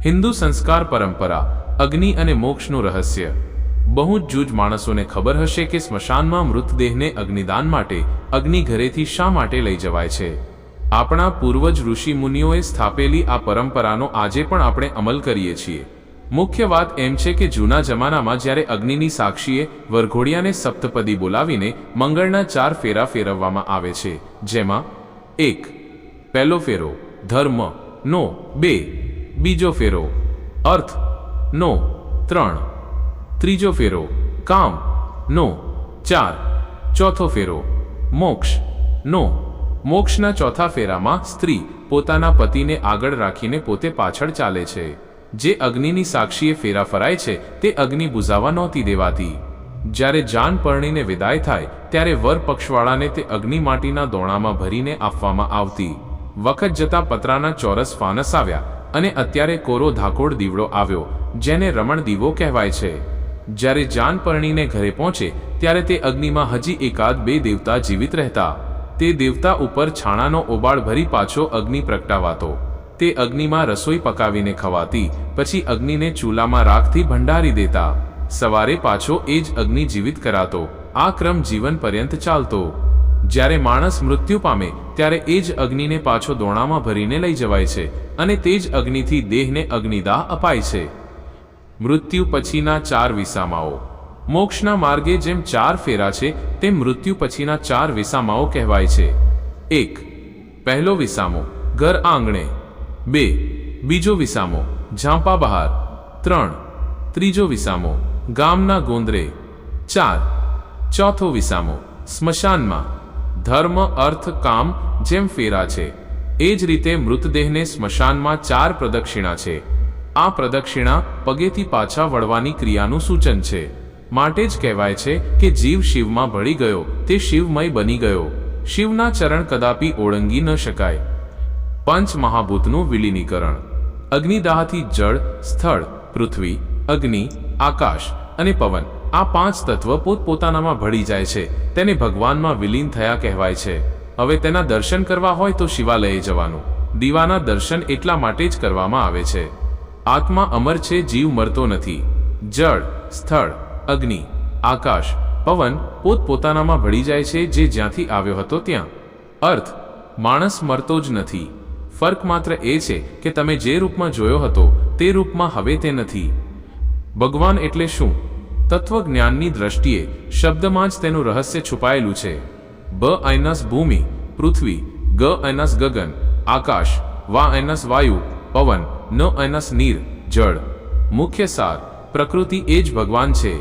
હિન્દુ સંસ્કાર પરંપરા, અગ્નિ અને મોક્ષનું રહસ્ય। બહુ જ જૂજ માણસોને ખબર હશે કે સ્મશાનમાં મૃતદેહને અગ્નિદાન માટે અગ્નિ ઘરેથી શા માટે લઈ જવાય છે। આપણા પૂર્વજ ઋષિ મુનિઓએ સ્થાપેલી આ પરંપરાનો આજે પણ આપણે અમલ કરીએ છીએ। મુખ્ય વાત એમ છે કે જૂના જમાનામાં જ્યારે અગ્નિની સાક્ષીએ વરઘોડિયાને સપ્તપદી બોલાવીને મંગળના 4 ફેરા ફેરવવામાં આવે છે, જેમાં 1 પહેલો ફેરો ધર્મ નો, 2 બીજો ફેરો અર્થ નો, 3 ત્રીજો ફેરો કામ નો, 4 ચોથો ફેરો મોક્ષ નો। મોક્ષના ચોથા ફેરામાં સ્ત્રી પોતાના પતિને આગળ રાખીને પોતે પાછળ ચાલે છે। જે અગ્નિની સાક્ષીએ ફેરા ફરાય છે તે અગ્નિ બુઝાવા નહોતી દેવાતી। જ્યારે જાન પરણીને વિદાય થાય ત્યારે વર પક્ષવાળાને તે અગ્નિ માટીના દોણામાં ભરીને આપવામાં આવતી। વખત જતા પતરાના ચોરસ ફાનસ આવ્યા અને અત્યારે કોરો ધાકોડ દીવડો આવ્યો, જેને રમણ દીવો કહેવાય છે। જ્યારે જાન પરણીને ઘરે પહોંચે ત્યારે તે અગ્નિમાં હજી એકાદ 2 દેવતા જીવિત રહેતા। તે દેવતા ઉપર છાણાનો ઓબાળ ભરી પાછો અગ્નિ પ્રગટાવાતો। તે અગ્નિમાં રસોઈ પકાવીને ખવાતી, પછી અગ્નિને ચૂલામાં રાખથી ભંડારી દેતા। સવારે પાછો એ જ અગ્નિ જીવિત કરાતો। આ ક્રમ જીવન પર્યંત ચાલતો। જ્યારે માણસ મૃત્યુ પામે ત્યારે એ જ અગ્નિને પાછો દોણામાં ભરીને લઈ જવાય છે અને તે જ અગ્નિથી દેહને અગ્નિદાહ અપાય છે। મૃત્યુ પછીના 4 વિસામાઓ। મોક્ષના માર્ગે જેમ 4 ફેરા છે તેમ મૃત્યુ પછીના 4 વિસામાઓ કહેવાય છે। 1 પહેલો વિસામો ઘર આંગણે, 2 બીજો વિસામો ઝાંપા બહાર, 3 ત્રીજો વિસામો ગામના ગોંદરે, 4 ચોથો વિસામો સ્મશાનમાં। ધર્મ અર્થ કામ જેમ ફેરા છે એ જ રીતે મૃતદેહને સ્મશાનમાં 4 પ્રદક્ષિણા છે। આ પ્રદક્ષિણા પગેથી પાછા વળવાની ક્રિયાનું સૂચન છે। માટે જ કહેવાય છે કે જીવ શિવમાં ભળી ગયો તે શિવમય બની ગયો। શિવના ચરણ કદાપી ઓળંગી ન શકાય। પંચ મહાભૂતનું વિલીનીકરણ। અગ્નિદાહથી જળ, સ્થળ, પૃથ્વી, અગ્નિ, આકાશ અને પવન આ 5 તત્વ પોતપોતાનામાં ભળી જાય છે, તેને ભગવાનમાં વિલીન થયા કહેવાય છે। હવે તેના દર્શન કરવા હોય તો શિવાલયે જવાનું। દીવાના દર્શન એટલા માટે જ કરવામાં આવે છે। આત્મા અમર છે, જીવ મરતો નથી। જળ, સ્થળ, અગ્નિ, આકાશ, પવન પોતપોતાનામાં ભળી જાય છે, જે જ્યાંથી આવ્યો હતો ત્યાં। અર્થ માણસ મરતો જ નથી। ફર્ક માત્ર એ છે કે તમે જે રૂપમાં જોયો હતો તે રૂપમાં હવે તે નથી। ભગવાન એટલે શું? તત્વજ્ઞાનની દ્રષ્ટિએ શબ્દમાં જ તેનું રહસ્ય છુપાયેલું છે। બ ઐનસ ભૂમિ, પૃથ્વી, ગ ઐનસ ગગન, આકાશ, વા ઐનસ વાયુ, પવન, ન ઐનસ નીર, જળ। મુખ્ય સાર પ્રકૃતિ એ જ ભગવાન છે।